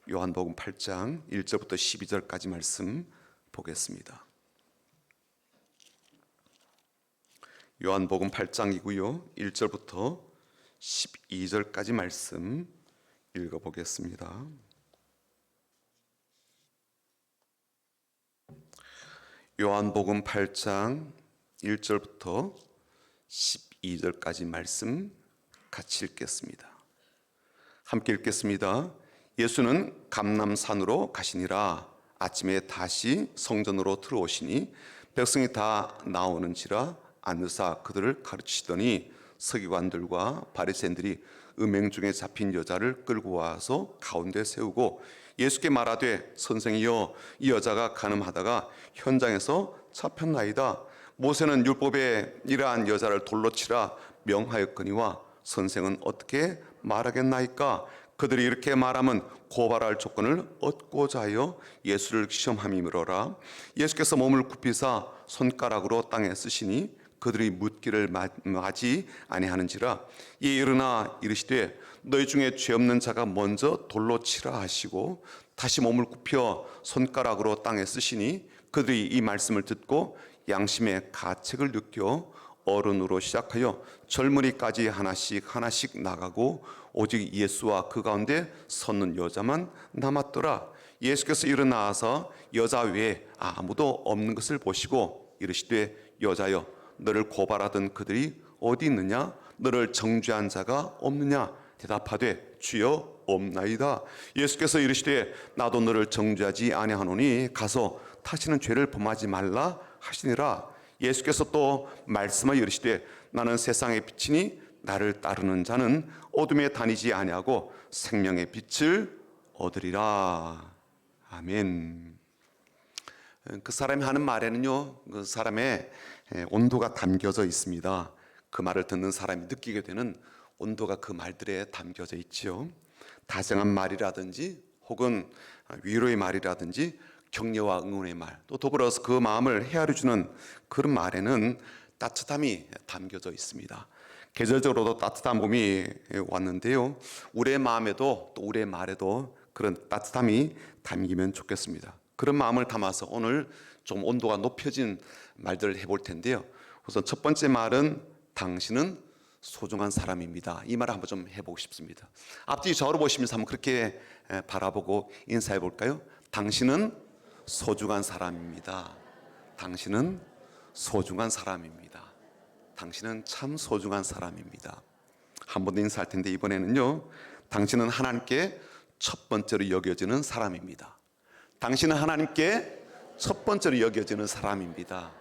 요한복음 8장 1절부터 12절까지 말씀 보겠습니다. 요한복음 8장이고요. 1절부터 12절까지 말씀 읽어보겠습니다. 요한복음 8장 1절부터 12절까지 말씀 같이 읽겠습니다. 함께 읽겠습니다. 예수는 감람산으로 가시니라. 아침에 다시 성전으로 들어오시니 백성이 다 나오는지라 앉으사 그들을 가르치시더니 서기관들과 바리새인들이 음행 중에 잡힌 여자를 끌고 와서 가운데 세우고 예수께 말하되 선생이여 이 여자가 간음하다가 현장에서 잡혔나이다. 모세는 율법에 이러한 여자를 돌로 치라 명하였거니와 선생은 어떻게 말하겠나이까? 그들이 이렇게 말하면 고발할 조건을 얻고자 하여 예수를 시험함이므로라. 예수께서 몸을 굽히사 손가락으로 땅에 쓰시니 그들이 묻기를 마지 아니하는지라. 이에 일어나 이르시되 너희 중에 죄 없는 자가 먼저 돌로 치라 하시고 다시 몸을 굽혀 손가락으로 땅에 쓰시니 그들이 이 말씀을 듣고 양심의 가책을 느껴 어른으로 시작하여 젊은이까지 하나씩 나가고 오직 예수와 그 가운데 섰는 여자만 남았더라. 예수께서 일어나서 여자 외에 아무도 없는 것을 보시고 이르시되 여자여 너를 고발하던 그들이 어디 있느냐? 너를 정죄한 자가 없느냐? 대답하되 주여 없나이다. 예수께서 이르시되 나도 너를 정죄하지 아니하노니 가서 다시는 죄를 범하지 말라 하시니라. 예수께서 또 말씀하여 이르시되 나는 세상의 빛이니 나를 따르는 자는 어둠에 다니지 아니하고 생명의 빛을 얻으리라. 아멘. 그 사람이 하는 말에는요, 그 사람의 온도가 담겨져 있습니다. 그 말을 듣는 사람이 느끼게 되는 온도가 그 말들에 담겨져 있지요. 다정한 말이라든지 혹은 위로의 말이라든지 격려와 응원의 말, 또 더불어서 그 마음을 헤아려주는 그런 말에는 따뜻함이 담겨져 있습니다. 계절적으로도 따뜻한 봄이 왔는데요, 우리의 마음에도 또 우리의 말에도 그런 따뜻함이 담기면 좋겠습니다. 그런 마음을 담아서 오늘 좀 온도가 높여진 말들을 해볼 텐데요, 우선 첫 번째 말은 당신은 소중한 사람입니다. 이 말을 한번 좀 해보고 싶습니다. 앞뒤 저를 보시면서 한번 그렇게 바라보고 인사해 볼까요? 당신은 소중한 사람입니다. 당신은 소중한 사람입니다. 당신은 참 소중한 사람입니다. 한 번 더 인사할 텐데 이번에는요, 당신은 하나님께 첫 번째로 여겨지는 사람입니다. 당신은 하나님께 첫 번째로 여겨지는 사람입니다.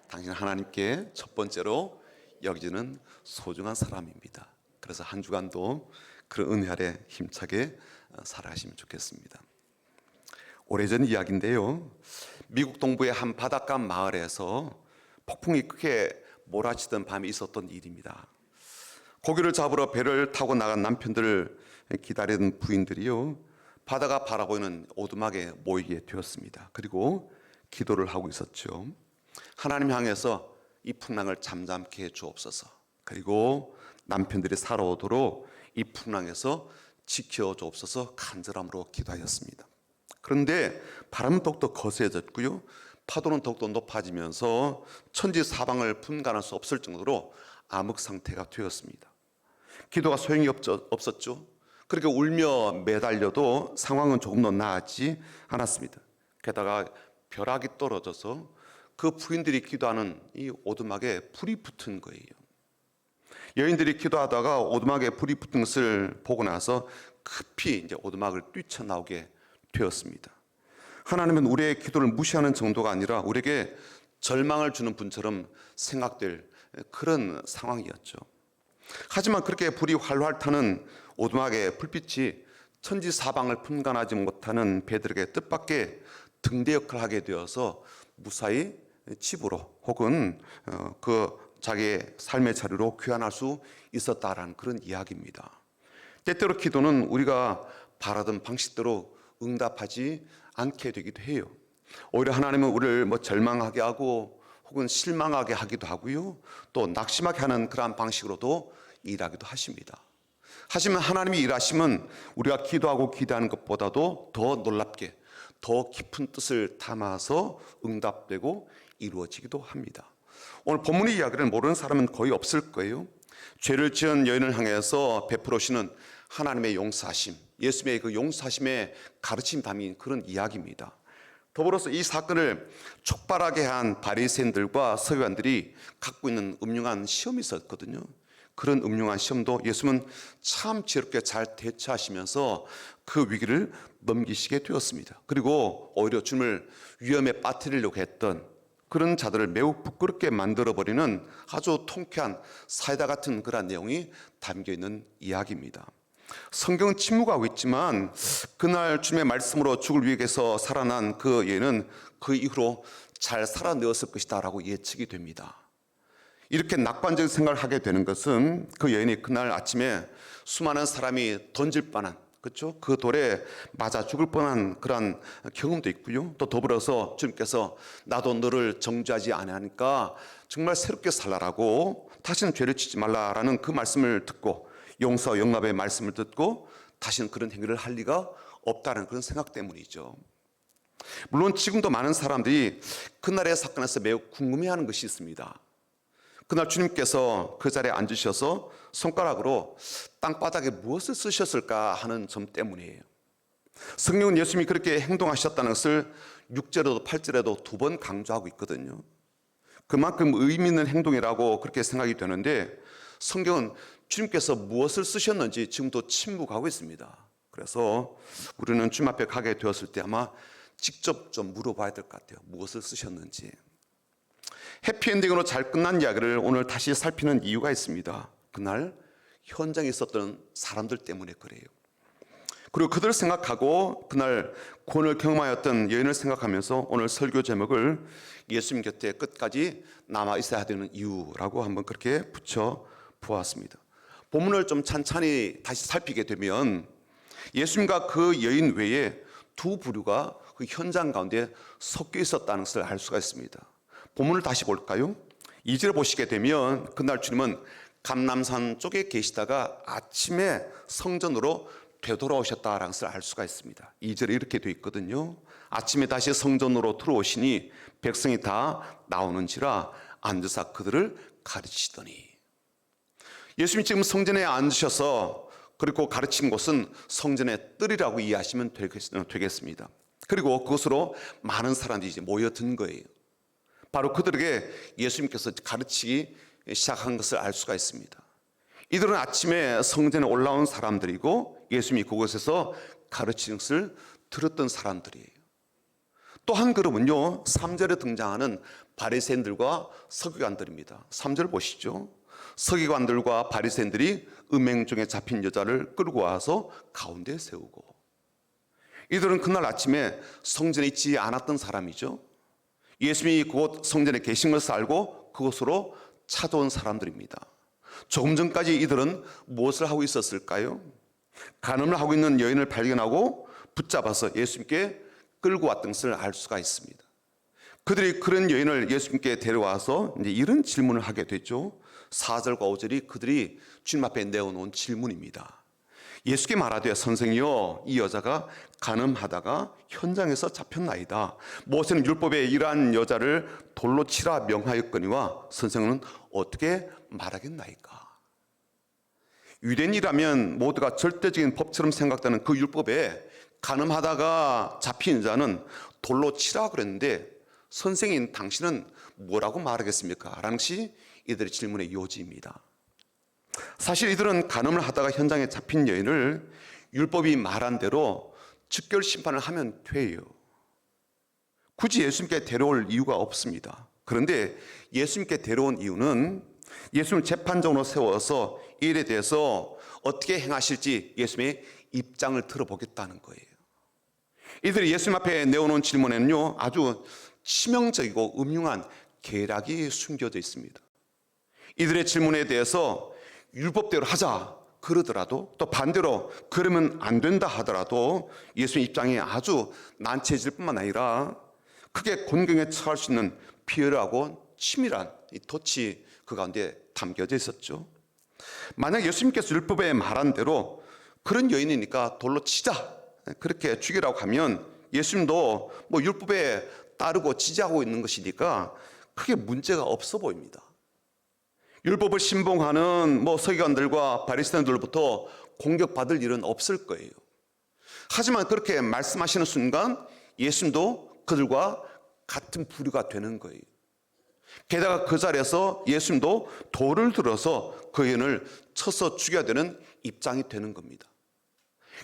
당신은 하나님께 첫 번째로 여겨지는 소중한 사람입니다. 그래서 한 주간도 그런 은혜 아래 힘차게 살아가시면 좋겠습니다. 오래전 이야기인데요, 미국 동부의 한 바닷가 마을에서 폭풍이 크게 몰아치던 밤에 있었던 일입니다. 고기를 잡으러 배를 타고 나간 남편들을 기다리던 부인들이요, 바다가 바라보이는 오두막에 모이게 되었습니다. 그리고 기도를 하고 있었죠. 하나님 향해서 이 풍랑을 잠잠케 해 주옵소서, 그리고 남편들이 살아오도록 이 풍랑에서 지켜 주옵소서 간절함으로 기도하였습니다. 그런데 바람은 더욱더 거세졌고요, 파도는 더욱더 높아지면서 천지사방을 분간할 수 없을 정도로 암흑 상태가 되었습니다. 기도가 소용이 없었죠. 그렇게 울며 매달려도 상황은 조금 더 나아지지 않았습니다. 게다가 벼락이 떨어져서 그 부인들이 기도하는 이 오두막에 불이 붙은 거예요. 여인들이 기도하다가 오두막에 불이 붙은 것을 보고 나서 급히 이제 오두막을 뛰쳐나오게 되었습니다. 하나님은 우리의 기도를 무시하는 정도가 아니라 우리에게 절망을 주는 분처럼 생각될 그런 상황이었죠. 하지만 그렇게 불이 활활 타는 오두막의 불빛이 천지사방을 분간하지 못하는 배들에게 뜻밖의 등대 역할을 하게 되어서 무사히 집으로 혹은 그 자기의 삶의 자리로 귀환할 수 있었다라는 그런 이야기입니다. 때때로 기도는 우리가 바라던 방식대로 응답하지 않게 되기도 해요. 오히려 하나님은 우리를 절망하게 하고 혹은 실망하게 하기도 하고요, 또 낙심하게 하는 그러한 방식으로도 일하기도 하십니다. 하지만 하나님의 일하심은 우리가 기도하고 기대하는 것보다도 더 놀랍게 더 깊은 뜻을 담아서 응답되고 이루어지기도 합니다. 오늘 본문의 이야기를 모르는 사람은 거의 없을 거예요. 죄를 지은 여인을 향해서 베풀으시는 하나님의 용서하심, 예수님의 그 용서하심의 가르침 담긴 그런 이야기입니다. 더불어서 이 사건을 촉발하게 한 바리새인들과 서기관들이 갖고 있는 음흉한 시험이 있었거든요. 그런 음흉한 시험도 예수님은 참 지혜롭게 잘 대처하시면서 그 위기를 넘기시게 되었습니다. 그리고 오히려 주님을 위험에 빠뜨리려고 했던 그런 자들을 매우 부끄럽게 만들어버리는 아주 통쾌한 사이다 같은 그런 내용이 담겨있는 이야기입니다. 성경은 침묵하고 있지만 그날 주님의 말씀으로 죽을 위기에서 살아난 그 예는 그 이후로 잘 살아내었을 것이다 라고 예측이 됩니다. 이렇게 낙관적인 생각을 하게 되는 것은 그 여인이 그날 아침에 수많은 사람이 던질 뻔한, 그렇죠? 그 돌에 맞아 죽을 뻔한 그런 경험도 있고요. 또 더불어서 주님께서 나도 너를 정죄하지 아니하니까 정말 새롭게 살라라고 다시는 죄를 짓지 말라라는 그 말씀을 듣고 용서 영납의 말씀을 듣고 다시는 그런 행위를 할 리가 없다는 그런 생각 때문이죠. 물론 지금도 많은 사람들이 그날의 사건에서 매우 궁금해하는 것이 있습니다. 그날 주님께서 그 자리에 앉으셔서 손가락으로 땅바닥에 무엇을 쓰셨을까 하는 점 때문이에요. 성경은 예수님이 그렇게 행동하셨다는 것을 6절에도 8절에도 두 번 강조하고 있거든요. 그만큼 의미 있는 행동이라고 그렇게 생각이 되는데 성경은 주님께서 무엇을 쓰셨는지 지금도 침묵하고 있습니다. 그래서 우리는 주님 앞에 가게 되었을 때 아마 직접 좀 물어봐야 될 것 같아요. 무엇을 쓰셨는지. 해피엔딩으로 잘 끝난 이야기를 오늘 다시 살피는 이유가 있습니다. 그날 현장에 있었던 사람들 때문에 그래요. 그리고 그들을 생각하고 그날 구원을 경험하였던 여인을 생각하면서 오늘 설교 제목을 예수님 곁에 끝까지 남아 있어야 되는 이유라고 한번 그렇게 붙여 보았습니다. 본문을 좀 찬찬히 다시 살피게 되면 예수님과 그 여인 외에 두 부류가 그 현장 가운데 섞여 있었다는 것을 알 수가 있습니다. 본문을 다시 볼까요? 2절 보시게 되면 그날 주님은 감람산 쪽에 계시다가 아침에 성전으로 되돌아오셨다라는 것을 알 수가 있습니다. 2절에 이렇게 되어 있거든요. 아침에 다시 성전으로 들어오시니 백성이 다 나오는지라 앉으사 그들을 가르치시더니 예수님이 지금 성전에 앉으셔서 그리고 가르친 곳은 성전의 뜰이라고 이해하시면 되겠습니다. 그리고 그곳으로 많은 사람들이 이제 모여든 거예요. 바로 그들에게 예수님께서 가르치기 시작한 것을 알 수가 있습니다. 이들은 아침에 성전에 올라온 사람들이고 예수님이 그곳에서 가르치는 것을 들었던 사람들이에요. 또 한 그룹은요, 3절에 등장하는 바리새인들과 서기관들입니다. 3절 보시죠. 서기관들과 바리새인들이 음행 중에 잡힌 여자를 끌고 와서 가운데 세우고, 이들은 그날 아침에 성전에 있지 않았던 사람이죠. 예수님이 그곳 성전에 계신 것을 알고 그곳으로 찾아온 사람들입니다. 조금 전까지 이들은 무엇을 하고 있었을까요? 간음을 하고 있는 여인을 발견하고 붙잡아서 예수님께 끌고 왔던 것을 알 수가 있습니다. 그들이 그런 여인을 예수님께 데려와서 이제 이런 질문을 하게 됐죠. 4절과 5절이 그들이 주님 앞에 내어놓은 질문입니다. 예수께 말하되 선생이여 이 여자가 간음하다가 현장에서 잡혔나이다. 모세는 율법에 이러한 여자를 돌로 치라 명하였거니와 선생은 어떻게 말하겠나이까. 유대인이라면 모두가 절대적인 법처럼 생각되는 그 율법에 간음하다가 잡힌 여자는 돌로 치라 그랬는데 선생인 당신은 뭐라고 말하겠습니까? 라는 것이 이들의 질문의 요지입니다. 사실 이들은 간음을 하다가 현장에 잡힌 여인을 율법이 말한 대로 즉결 심판을 하면 돼요. 굳이 예수님께 데려올 이유가 없습니다. 그런데 예수님께 데려온 이유는 예수님을 재판장으로 세워서 이 일에 대해서 어떻게 행하실지 예수님의 입장을 들어보겠다는 거예요. 이들이 예수님 앞에 내어놓은 질문에는요, 아주 치명적이고 음흉한 계략이 숨겨져 있습니다. 이들의 질문에 대해서 율법대로 하자 그러더라도, 또 반대로 그러면 안 된다 하더라도 예수님 입장이 아주 난처해질 뿐만 아니라 크게 곤경에 처할 수 있는 비열하고 치밀한 이 덫이 그 가운데 담겨져 있었죠. 만약 예수님께서 율법에 말한 대로 그런 여인이니까 돌로 치자, 그렇게 죽이라고 하면 예수님도 뭐 율법에 따르고 지지하고 있는 것이니까 크게 문제가 없어 보입니다. 율법을 신봉하는 뭐 서기관들과 바리새인들로부터 공격받을 일은 없을 거예요. 하지만 그렇게 말씀하시는 순간 예수님도 그들과 같은 부류가 되는 거예요. 게다가 그 자리에서 예수님도 돌을 들어서 그 여인을 쳐서 죽여야 되는 입장이 되는 겁니다.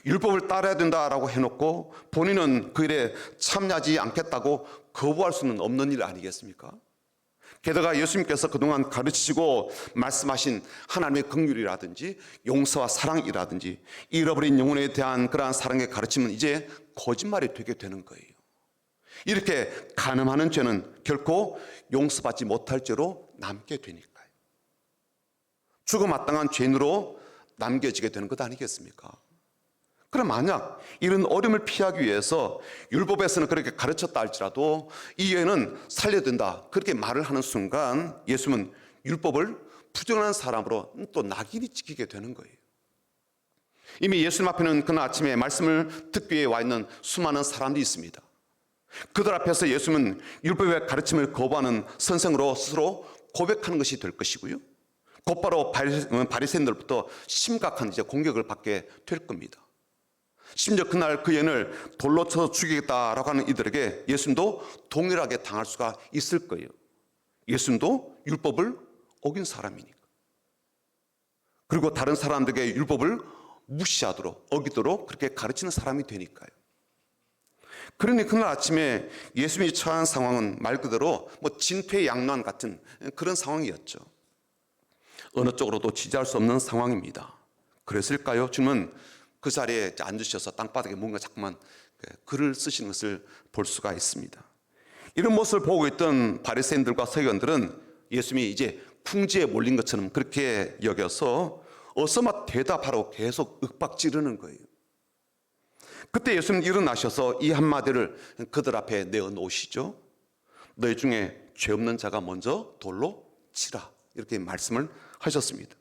율법을 따라야 된다라고 해놓고 본인은 그 일에 참여하지 않겠다고 거부할 수는 없는 일 아니겠습니까? 게다가 예수님께서 그동안 가르치시고 말씀하신 하나님의 긍휼이라든지 용서와 사랑이라든지 잃어버린 영혼에 대한 그러한 사랑의 가르침은 이제 거짓말이 되게 되는 거예요. 이렇게 간음하는 죄는 결코 용서받지 못할 죄로 남게 되니까요. 죽어마땅한 죄인으로 남겨지게 되는 것 아니겠습니까? 그럼 만약 이런 어려움을 피하기 위해서 율법에서는 그렇게 가르쳤다 할지라도 이 여인은 살려야 된다 그렇게 말을 하는 순간 예수님은 율법을 부정하는 사람으로 또 낙인이 찍히게 되는 거예요. 이미 예수님 앞에는 그날 아침에 말씀을 듣기 위해 와 있는 수많은 사람들이 있습니다. 그들 앞에서 예수님은 율법의 가르침을 거부하는 선생으로 스스로 고백하는 것이 될 것이고요. 곧바로 바리새인들부터 심각한 이제 공격을 받게 될 겁니다. 심지어 그날 그 여인을 돌로 쳐서 죽이겠다라고 하는 이들에게 예수님도 동일하게 당할 수가 있을 거예요. 예수님도 율법을 어긴 사람이니까. 그리고 다른 사람들에게 율법을 무시하도록 어기도록 그렇게 가르치는 사람이 되니까요. 그러니 그날 아침에 예수님이 처한 상황은 말 그대로 뭐 진퇴양난 같은 그런 상황이었죠. 어느 쪽으로도 지지할 수 없는 상황입니다. 그랬을까요? 주님은 그 자리에 앉으셔서 땅바닥에 뭔가 자꾸만 글을 쓰시는 것을 볼 수가 있습니다. 이런 모습을 보고 있던 바리새인들과 서기관들은 예수님이 이제 궁지에 몰린 것처럼 그렇게 여겨서 어서 막 대답하라고 계속 윽박지르는 거예요. 그때 예수님 일어나셔서 이 한마디를 그들 앞에 내어놓으시죠. 너희 중에 죄 없는 자가 먼저 돌로 치라, 이렇게 말씀을 하셨습니다.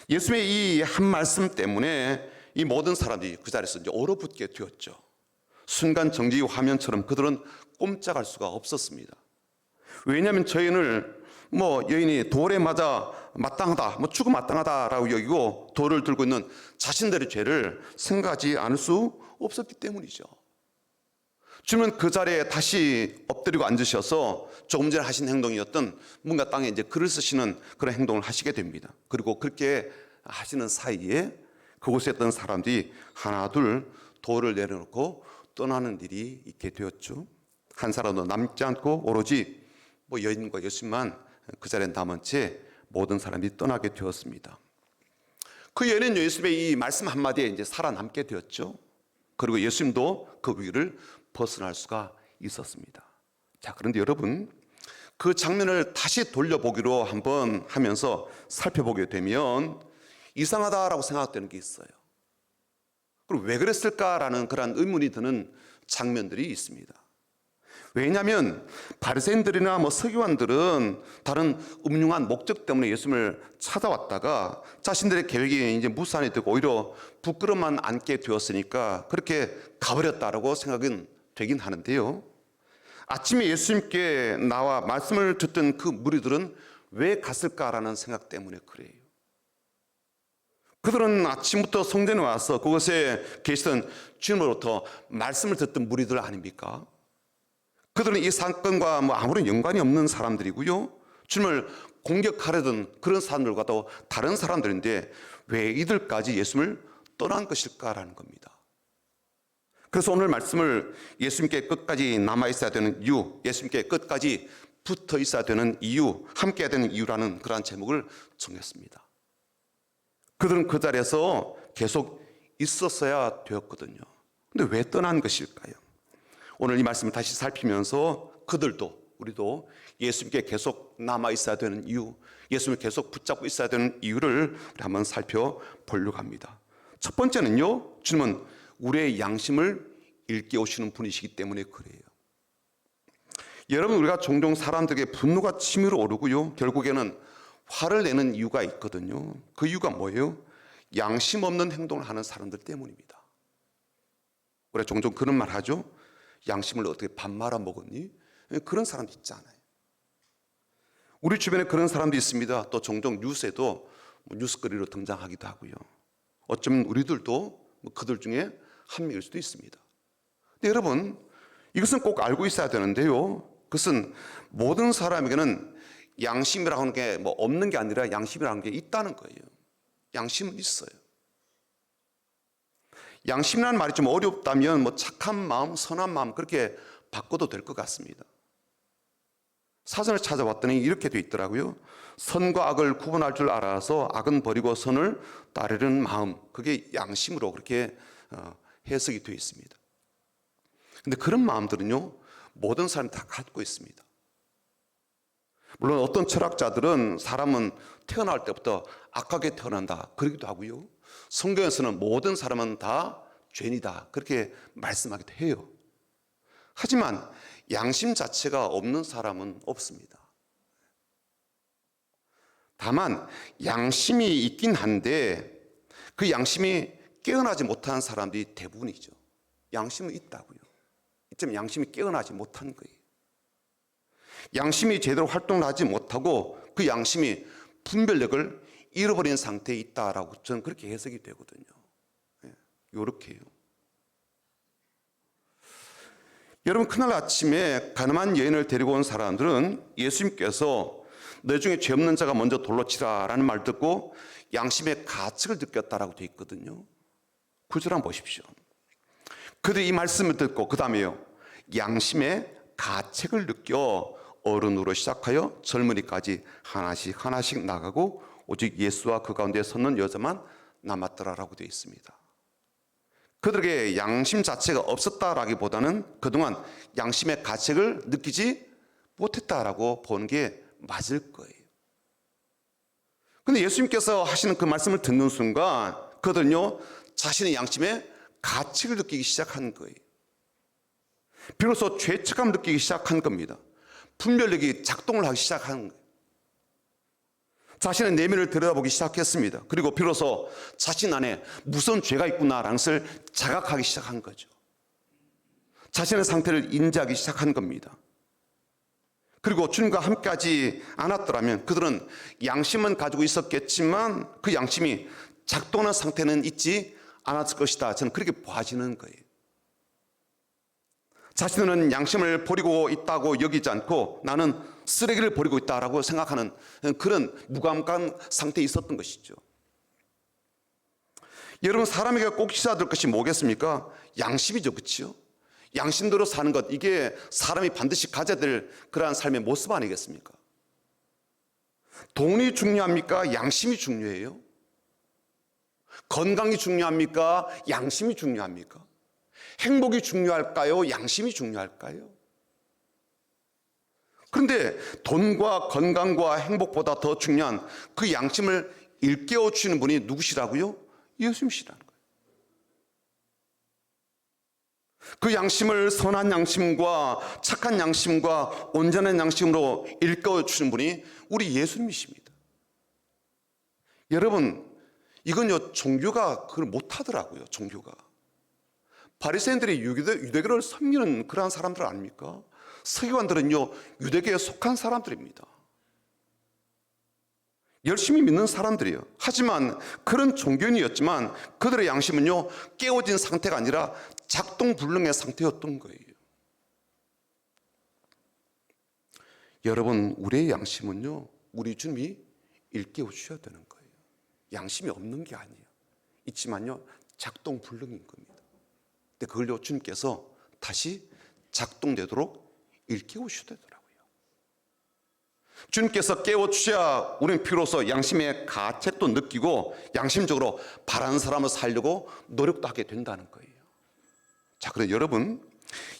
예수님의 이 한 말씀 때문에 이 모든 사람들이 그 자리에서 이제 얼어붙게 되었죠. 순간 정지 화면처럼 그들은 꼼짝할 수가 없었습니다. 왜냐하면 저 여인을 여인이 돌에 맞아 마땅하다, 죽음 마땅하다라고 여기고 돌을 들고 있는 자신들의 죄를 생각하지 않을 수 없었기 때문이죠. 주님은 그 자리에 다시 엎드리고 앉으셔서 조금 전에 하신 행동이었던 뭔가 땅에 이제 글을 쓰시는 그런 행동을 하시게 됩니다. 그리고 그렇게 하시는 사이에 그곳에 있던 사람들이 하나 둘 돌을 내려놓고 떠나는 일이 있게 되었죠. 한 사람도 남지 않고 오로지 여인과 예수님만 그 자리에 남은 채 모든 사람이 떠나게 되었습니다. 그 여인은 예수님의 이 말씀 한마디에 이제 살아남게 되었죠. 그리고 예수님도 그 위기를 벗어날 수가 있었습니다. 자, 그런데 여러분, 그 장면을 다시 돌려보기로 한번 하면서 살펴보게 되면 이상하다라고 생각되는 게 있어요. 그리고 왜 그랬을까라는 그런 의문이 드는 장면들이 있습니다. 왜냐하면 바리새인들이나 서기관들은 다른 음흉한 목적 때문에 예수님을 찾아왔다가 자신들의 계획이 이제 무산이 되고 오히려 부끄럼만 안게 되었으니까 그렇게 가버렸다라고 생각은 되긴 하는데요. 아침에 예수님께 나와 말씀을 듣던 그 무리들은 왜 갔을까라는 생각 때문에 그래요. 그들은 아침부터 성전에 와서 그곳에 계시던 주님으로부터 말씀을 듣던 무리들 아닙니까? 그들은 이 사건과 아무런 연관이 없는 사람들이고요. 주님을 공격하려던 그런 사람들과도 다른 사람들인데 왜 이들까지 예수님을 떠난 것일까라는 겁니다. 그래서 오늘 말씀을 예수님께 끝까지 남아 있어야 되는 이유, 예수님께 끝까지 붙어 있어야 되는 이유, 함께 해야 되는 이유라는 그러한 제목을 정했습니다. 그들은 그 자리에서 계속 있었어야 되었거든요. 근데 왜 떠난 것일까요? 오늘 이 말씀을 다시 살피면서 그들도 우리도 예수님께 계속 남아 있어야 되는 이유, 예수님을 계속 붙잡고 있어야 되는 이유를 우리 한번 살펴보려고 합니다. 첫 번째는요, 주님은 우리의 양심을 일깨우시는 분이시기 때문에 그래요. 여러분, 우리가 종종 사람들에게 분노가 치밀어 오르고요, 결국에는 화를 내는 이유가 있거든요. 그 이유가 뭐예요? 양심 없는 행동을 하는 사람들 때문입니다. 우리가 종종 그런 말 하죠. 양심을 어떻게 밥 말아 먹었니? 그런 사람도 있잖아요. 우리 주변에 그런 사람도 있습니다. 또 종종 뉴스에도 뉴스거리로 등장하기도 하고요. 어쩌면 우리들도 그들 중에 한 명일 수도 있습니다. 근데 여러분, 이것은 꼭 알고 있어야 되는데요. 그것은 모든 사람에게는 양심이라고 하는 게 뭐 없는 게 아니라 양심이라는 게 있다는 거예요. 양심은 있어요. 양심이라는 말이 좀 어렵다면 뭐 착한 마음, 선한 마음 그렇게 바꿔도 될 것 같습니다. 사전을 찾아봤더니 이렇게 돼 있더라고요. 선과 악을 구분할 줄 알아서 악은 버리고 선을 따르는 마음, 그게 양심으로 그렇게 해석이 되어 있습니다. 근데 그런 마음들은요, 모든 사람이 다 갖고 있습니다. 물론 어떤 철학자들은 사람은 태어날 때부터 악하게 태어난다 그러기도 하고요. 성경에서는 모든 사람은 다 죄인이다 그렇게 말씀하기도 해요. 하지만 양심 자체가 없는 사람은 없습니다. 다만 양심이 있긴 한데 그 양심이 깨어나지 못한 사람들이 대부분이죠. 양심은 있다고요. 이쯤 양심이 깨어나지 못한 거예요. 양심이 제대로 활동을 하지 못하고 그 양심이 분별력을 잃어버린 상태에 있다라고 저는 그렇게 해석이 되거든요. 이렇게요. 여러분, 그날 아침에 가늠한 여인을 데리고 온 사람들은 예수님께서 너 중에 죄 없는 자가 먼저 돌로 치라라는 말 듣고 양심의 가책을 느꼈다라고 되어 있거든요. 9절 한번 보십시오. 그들이 이 말씀을 듣고 그 다음에요, 양심의 가책을 느껴 어른으로 시작하여 젊은이까지 하나씩 하나씩 나가고 오직 예수와 그 가운데 섰는 여자만 남았더라라고 되어 있습니다. 그들에게 양심 자체가 없었다라기보다는 그동안 양심의 가책을 느끼지 못했다라고 보는 게 맞을 거예요. 그런데 예수님께서 하시는 그 말씀을 듣는 순간 그들은요, 자신의 양심에 가책을 느끼기 시작한 거예요. 비로소 죄책감을 느끼기 시작한 겁니다. 분별력이 작동을 하기 시작한 거예요. 자신의 내면을 들여다보기 시작했습니다. 그리고 비로소 자신 안에 무슨 죄가 있구나라는 것을 자각하기 시작한 거죠. 자신의 상태를 인지하기 시작한 겁니다. 그리고 주님과 함께하지 않았더라면 그들은 양심은 가지고 있었겠지만 그 양심이 작동하는 상태는 있지 않았을 것이다. 저는 그렇게 보아지는 거예요. 자신은 양심을 버리고 있다고 여기지 않고 나는 쓰레기를 버리고 있다라고 생각하는 그런 무감각한 상태에 있었던 것이죠. 여러분, 사람에게 꼭 있어야 될 것이 뭐겠습니까? 양심이죠. 그렇죠? 양심대로 사는 것, 이게 사람이 반드시 가져야 될 그러한 삶의 모습 아니겠습니까? 돈이 중요합니까? 양심이 중요해요? 건강이 중요합니까? 양심이 중요합니까? 행복이 중요할까요? 양심이 중요할까요? 그런데 돈과 건강과 행복보다 더 중요한 그 양심을 일깨워 주시는 분이 누구시라고요? 예수님이시라는 거예요. 그 양심을 선한 양심과 착한 양심과 온전한 양심으로 일깨워 주시는 분이 우리 예수님이십니다. 여러분, 이건요, 종교가 그걸 못하더라고요. 종교가. 바리새인들이 유대교를 섬기는 그러한 사람들 아닙니까? 서기관들은요, 유대교에 속한 사람들입니다. 열심히 믿는 사람들이에요. 하지만 그런 종교인이었지만 그들의 양심은요, 깨어진 상태가 아니라 작동불능의 상태였던 거예요. 여러분, 우리의 양심은요, 우리 주님이 일깨워 주셔야 되는 거예요. 양심이 없는 게 아니에요. 있지만요, 작동불능인 겁니다. 근데 그걸요, 주님께서 다시 작동되도록 일깨워 주셔야 되더라고요. 주님께서 깨워주셔야 우리는 비로소 양심의 가책도 느끼고 양심적으로 바른 사람을 살려고 노력도 하게 된다는 거예요. 자, 그럼 여러분,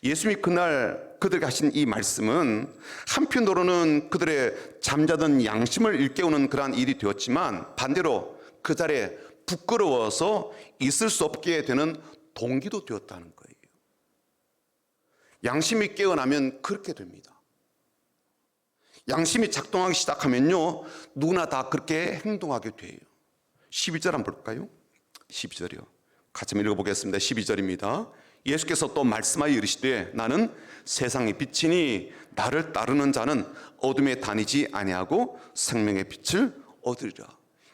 예수님이 그날 그들에게 하신 이 말씀은 한편으로는 그들의 잠자던 양심을 일깨우는 그러한 일이 되었지만 반대로 그 자리에 부끄러워서 있을 수 없게 되는 동기도 되었다는 거예요. 양심이 깨어나면 그렇게 됩니다. 양심이 작동하기 시작하면요, 누구나 다 그렇게 행동하게 돼요. 12절 한번 볼까요? 12절이요. 같이 한번 읽어보겠습니다. 12절입니다. 예수께서 또 말씀하여 이르시되 나는 세상의 빛이니 나를 따르는 자는 어둠에 다니지 아니하고 생명의 빛을 얻으리라.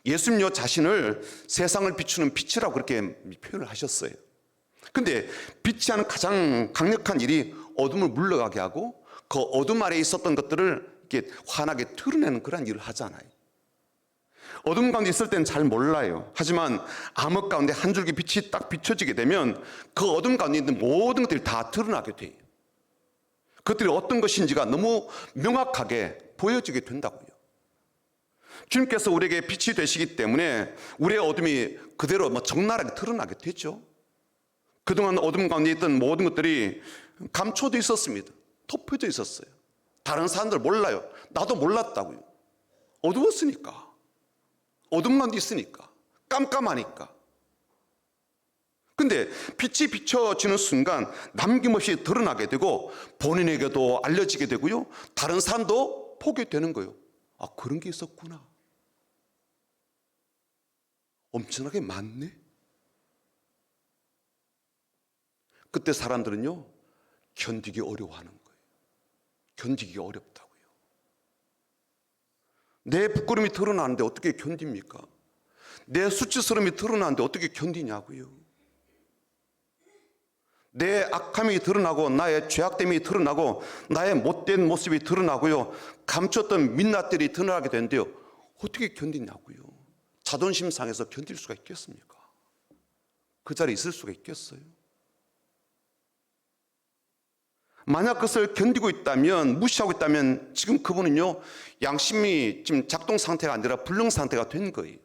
예수님요 자신을 세상을 비추는 빛이라고 그렇게 표현을 하셨어요. 근데 빛이 하는 가장 강력한 일이 어둠을 물러가게 하고 그 어둠 아래에 있었던 것들을 이렇게 환하게 드러내는 그런 일을 하잖아요. 어둠 가운데 있을 때는 잘 몰라요. 하지만 암흑 가운데 한 줄기 빛이 딱 비춰지게 되면 그 어둠 가운데 있는 모든 것들이 다 드러나게 돼요. 그것들이 어떤 것인지가 너무 명확하게 보여지게 된다고요. 주님께서 우리에게 빛이 되시기 때문에 우리의 어둠이 그대로 적나라하게 드러나게 되죠. 그동안 어둠 가운데 있던 모든 것들이 감춰져 있었습니다. 덮여져 있었어요. 다른 사람들 몰라요. 나도 몰랐다고요. 어두웠으니까. 어둠 가운데 있으니까. 깜깜하니까. 근데 빛이 비춰지는 순간 남김없이 드러나게 되고 본인에게도 알려지게 되고요. 다른 사람도 보게 되는 거예요. 아, 그런 게 있었구나. 엄청나게 많네. 그때 사람들은요, 견디기 어려워하는 거예요. 견디기 어렵다고요. 내 부끄러움이 드러나는데 어떻게 견딥니까? 내 수치스러움이 드러나는데 어떻게 견디냐고요. 내 악함이 드러나고 나의 죄악됨이 드러나고 나의 못된 모습이 드러나고요. 감췄던 민낯들이 드러나게 되는데요. 어떻게 견디냐고요. 자존심 상해서 견딜 수가 있겠습니까? 그 자리에 있을 수가 있겠어요? 만약 그것을 견디고 있다면, 무시하고 있다면 지금 그분은요, 양심이 지금 작동 상태가 아니라 불능 상태가 된 거예요.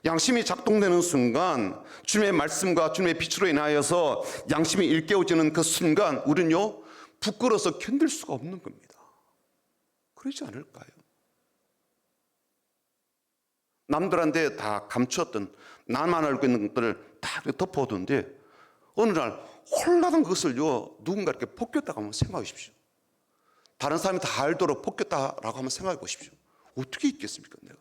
양심이 작동되는 순간 주님의 말씀과 주님의 빛으로 인하여서 양심이 일깨워지는 그 순간 우리는요, 부끄러워서 견딜 수가 없는 겁니다. 그러지 않을까요? 남들한테 다 감추었던, 나만 알고 있는 것들을 다 덮어두는데 어느 날 홀라던 그것을요, 누군가 이렇게 벗겼다고 한번 생각해 보십시오. 다른 사람이 다 알도록 벗겼다라고 한번 생각해 보십시오. 어떻게 있겠습니까, 내가?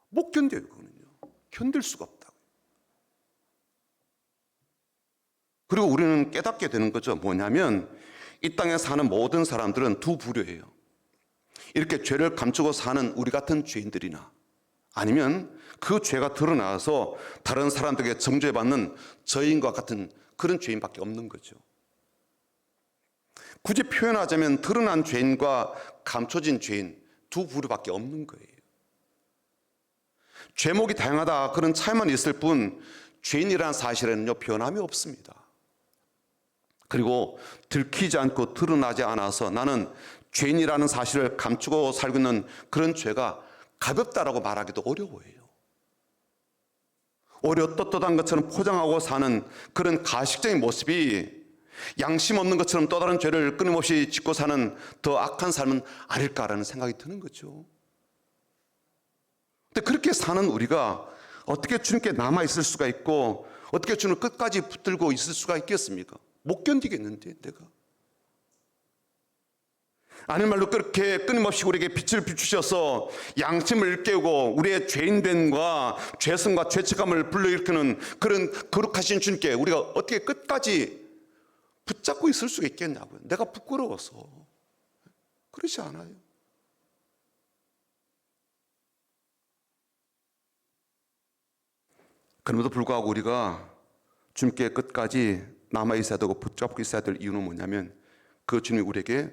못 견뎌요, 그거는요. 견딜 수가 없다고. 그리고 우리는 깨닫게 되는 거죠. 뭐냐면 이 땅에 사는 모든 사람들은 두 부류예요. 이렇게 죄를 감추고 사는 우리 같은 죄인들이나 아니면 그 죄가 드러나서 다른 사람들에게 정죄받는 저인과 같은 그런 죄인밖에 없는 거죠. 굳이 표현하자면 드러난 죄인과 감춰진 죄인 두 부류밖에 없는 거예요. 죄목이 다양하다 그런 차이만 있을 뿐 죄인이라는 사실에는요, 변함이 없습니다. 그리고 들키지 않고 드러나지 않아서 나는 죄인이라는 사실을 감추고 살고 있는 그런 죄가 가볍다라고 말하기도 어려워요. 오히려 떳떳한 것처럼 포장하고 사는 그런 가식적인 모습이 양심 없는 것처럼 또 다른 죄를 끊임없이 짓고 사는 더 악한 삶은 아닐까라는 생각이 드는 거죠. 근데 그렇게 사는 우리가 어떻게 주님께 남아있을 수가 있고 어떻게 주님을 끝까지 붙들고 있을 수가 있겠습니까? 못 견디겠는데 내가. 아닌 말로 그렇게 끊임없이 우리에게 빛을 비추셔서 양심을 깨우고 우리의 죄인됨과 죄성과 죄책감을 불러일으키는 그런 거룩하신 주님께 우리가 어떻게 끝까지 붙잡고 있을 수가 있겠냐고요. 내가 부끄러워서. 그렇지 않아요. 그럼에도 불구하고 우리가 주님께 끝까지 남아있어야 되고 붙잡고 있어야 될 이유는 뭐냐면 그 주님이 우리에게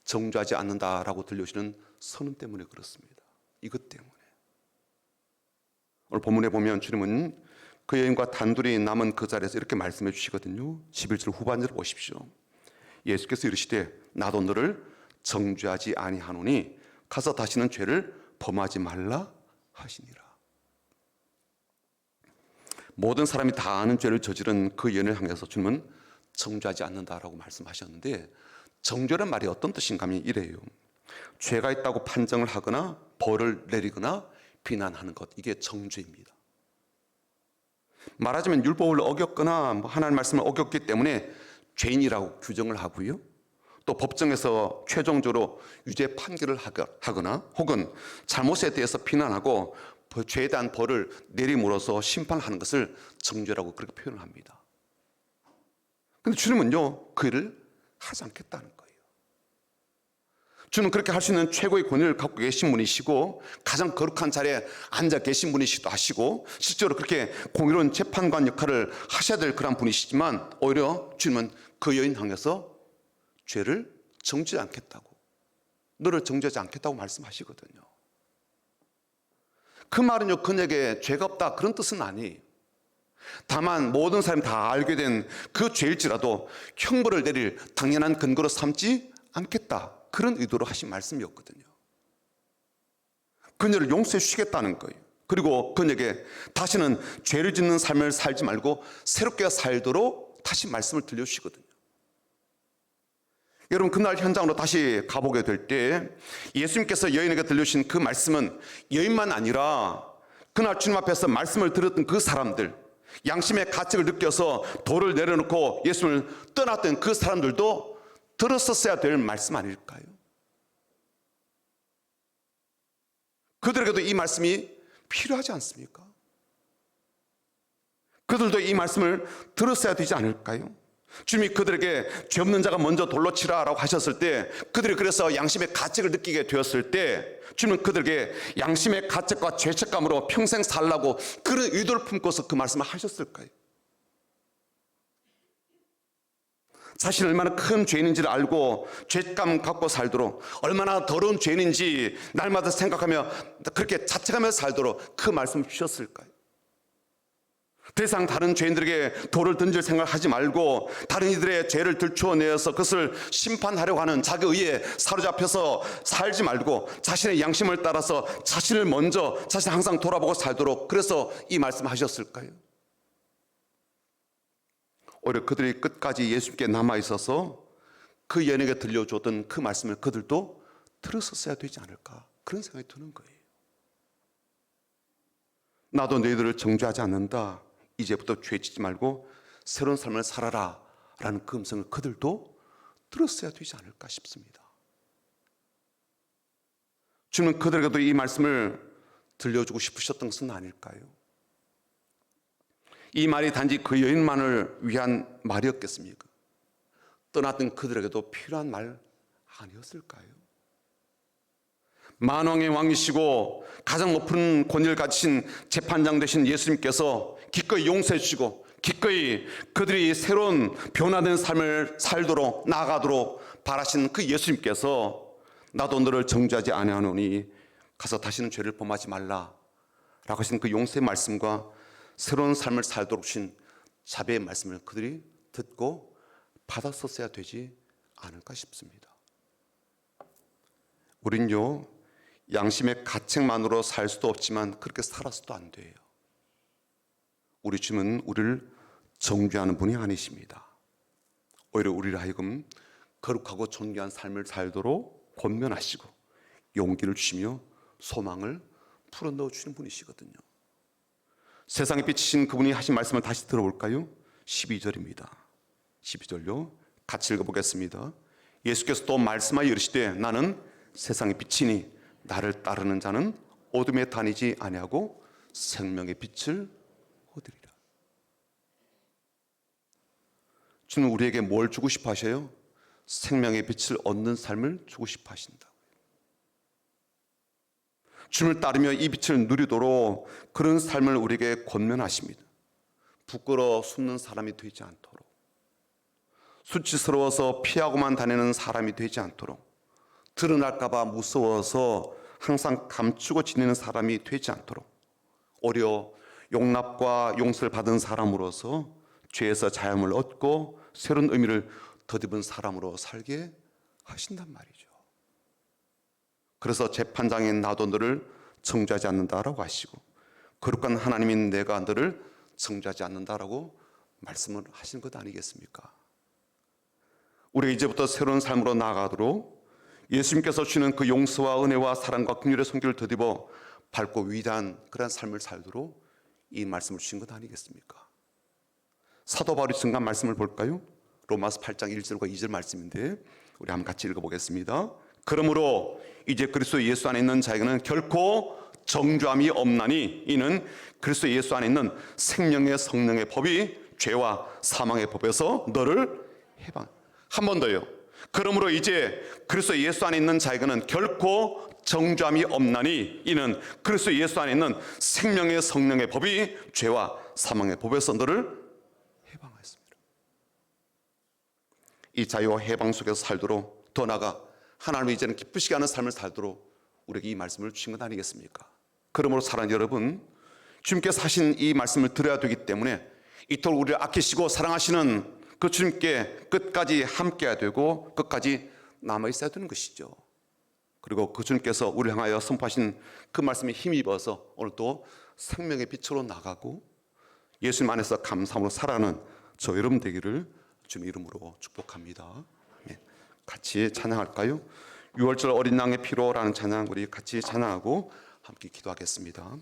정죄하지 않는다라고 들려주시는 선언 때문에 그렇습니다. 이것 때문에. 오늘 본문에 보면 주님은 그 여인과 단둘이 남은 그 자리에서 이렇게 말씀해 주시거든요. 11절 후반절을 보십시오. 예수께서 이르시되 나도 너를 정죄하지 아니하노니 가서 다시는 죄를 범하지 말라 하시니라. 모든 사람이 다 아는 죄를 저지른 그 여인을 향해서 주님은 정죄하지 않는다라고 말씀하셨는데 정죄란 말이 어떤 뜻인가 하면 이래요. 죄가 있다고 판정을 하거나 벌을 내리거나 비난하는 것, 이게 정죄입니다. 말하자면 율법을 어겼거나 하나님 말씀을 어겼기 때문에 죄인이라고 규정을 하고요. 또 법정에서 최종적으로 유죄 판결을 하거나 혹은 잘못에 대해서 비난하고 죄에 대한 벌을 내림으로써 심판하는 것을 정죄라고 그렇게 표현을 합니다. 그런데 주님은요, 그 일을 하지 않겠다는 거예요. 주는 그렇게 할 수 있는 최고의 권위를 갖고 계신 분이시고 가장 거룩한 자리에 앉아 계신 분이시기도 하시고 실제로 그렇게 공의로운 재판관 역할을 하셔야 될 그런 분이시지만 오히려 주님은 그 여인 향해서 죄를 정죄하지 않겠다고, 너를 정죄하지 않겠다고 말씀하시거든요. 그 말은요, 그녀에게 죄가 없다 그런 뜻은 아니에요. 다만 모든 사람이 다 알게 된 그 죄일지라도 형벌을 내릴 당연한 근거로 삼지 않겠다, 그런 의도로 하신 말씀이었거든요. 그녀를 용서해 주시겠다는 거예요. 그리고 그녀에게 다시는 죄를 짓는 삶을 살지 말고 새롭게 살도록 다시 말씀을 들려주시거든요. 여러분, 그날 현장으로 다시 가보게 될 때 예수님께서 여인에게 들려주신 그 말씀은 여인만 아니라 그날 주님 앞에서 말씀을 들었던 그 사람들, 양심의 가책을 느껴서 돌을 내려놓고 예수님을 떠났던 그 사람들도 들었었어야 될 말씀 아닐까요? 그들에게도 이 말씀이 필요하지 않습니까? 그들도 이 말씀을 들었어야 되지 않을까요? 주님이 그들에게 죄 없는 자가 먼저 돌로 치라라고 하셨을 때, 그들이 그래서 양심의 가책을 느끼게 되었을 때 주님은 그들에게 양심의 가책과 죄책감으로 평생 살라고 그런 의도를 품고서 그 말씀을 하셨을까요? 자신이 얼마나 큰 죄인인지를 알고 죄책감 갖고 살도록, 얼마나 더러운 죄인인지 날마다 생각하며 그렇게 자책하며 살도록 그 말씀을 주셨을까요? 더 이상 다른 죄인들에게 돌을 던질 생각을 하지 말고 다른 이들의 죄를 들추어내어서 그것을 심판하려고 하는 자기 의에 사로잡혀서 살지 말고 자신의 양심을 따라서 자신을 먼저, 자신 항상 돌아보고 살도록, 그래서 이 말씀을 하셨을까요? 오히려 그들이 끝까지 예수님께 남아있어서 그 여인에게 들려줬던 그 말씀을 그들도 들었었어야 되지 않을까, 그런 생각이 드는 거예요. 나도 너희들을 정죄하지 않는다, 이제부터 죄 짓지 말고 새로운 삶을 살아라 라는 그 음성을 그들도 들었어야 되지 않을까 싶습니다. 주님은 그들에게도 이 말씀을 들려주고 싶으셨던 것은 아닐까요? 이 말이 단지 그 여인만을 위한 말이었겠습니까? 떠났던 그들에게도 필요한 말 아니었을까요? 만왕의 왕이시고 가장 높은 권위를 가지신 재판장 되신 예수님께서 기꺼이 용서해 주시고 기꺼이 그들이 새로운 변화된 삶을 살도록 나아가도록 바라신 그 예수님께서 나도 너를 정죄하지 아니하노니 가서 다시는 죄를 범하지 말라 라고 하신 그 용서의 말씀과 새로운 삶을 살도록 주신 자비의 말씀을 그들이 듣고 받았었어야 되지 않을까 싶습니다. 우린요, 양심의 가책만으로 살 수도 없지만 그렇게 살아서도 안 돼요. 우리 주님은 우리를 정죄하는 분이 아니십니다. 오히려 우리를 하여금 거룩하고 존귀한 삶을 살도록 권면하시고 용기를 주시며 소망을 풀어넣어 주시는 분이시거든요. 세상에 비치신 그분이 하신 말씀을 다시 들어볼까요? 12절입니다. 12절요. 같이 읽어보겠습니다. 예수께서 또 말씀하여 이르시되 나는 세상의 빛이니 나를 따르는 자는 어둠에 다니지 아니하고 생명의 빛을 얻으리라. 주는 우리에게 뭘 주고 싶어 하셔요? 생명의 빛을 얻는 삶을 주고 싶어 하신다고요. 주님을 따르며 이 빛을 누리도록 그런 삶을 우리에게 권면하십니다. 부끄러워 숨는 사람이 되지 않도록, 수치스러워서 피하고만 다니는 사람이 되지 않도록, 드러날까 봐 무서워서 항상 감추고 지내는 사람이 되지 않도록, 오히려 용납과 용서를 받은 사람으로서 죄에서 자유함을 얻고 새로운 의미를 덧입은 사람으로 살게 하신단 말이죠. 그래서 재판장인 나도 너를 정죄하지 않는다라고 하시고 거룩한 하나님인 내가 너를 정죄하지 않는다라고 말씀을 하시는 것 아니겠습니까? 우리가 이제부터 새로운 삶으로 나아가도록 예수님께서 주시는 그 용서와 은혜와 사랑과 긍휼의 손길을 더입어 밝고 위대한 그런 삶을 살도록 이 말씀을 주신 것 아니겠습니까? 사도 바울이 증거한 말씀을 볼까요? 로마서 8장 1절과 2절 말씀인데 우리 한번 같이 읽어보겠습니다. 그러므로 이제 그리스도 예수 안에 있는 자에게는 결코 정죄함이 없나니 이는 그리스도 예수 안에 있는 생명의 성령의 법이 죄와 사망의 법에서 너를 해방. 한 번 더요. 그러므로 이제 그리스도 예수 안에 있는 자에게는 결코 정죄함이 없나니 이는 그리스도 예수 안에 있는 생명의 성령의 법이 죄와 사망의 법에서 너를 해방하였습니다. 이 자유와 해방 속에서 살도록 더 나아가 하나님을 이제는 기쁘시게 하는 삶을 살도록 우리에게 이 말씀을 주신 것 아니겠습니까? 그러므로 사랑하는 여러분, 주님께서 하신 이 말씀을 들어야 되기 때문에 이토록 우리를 아끼시고 사랑하시는 그 주님께 끝까지 함께해야 되고 끝까지 남아있어야 되는 것이죠. 그리고 그 주님께서 우리를 향하여 선포하신 그 말씀에 힘입어서 오늘 또 생명의 빛으로 나가고 예수님 안에서 감사함으로 살아가는 저 여러분 되기를 주님의 이름으로 축복합니다. 아멘. 같이 찬양할까요? 6월절 어린 양의 피로라는 찬양 우리 같이 찬양하고 함께 기도하겠습니다.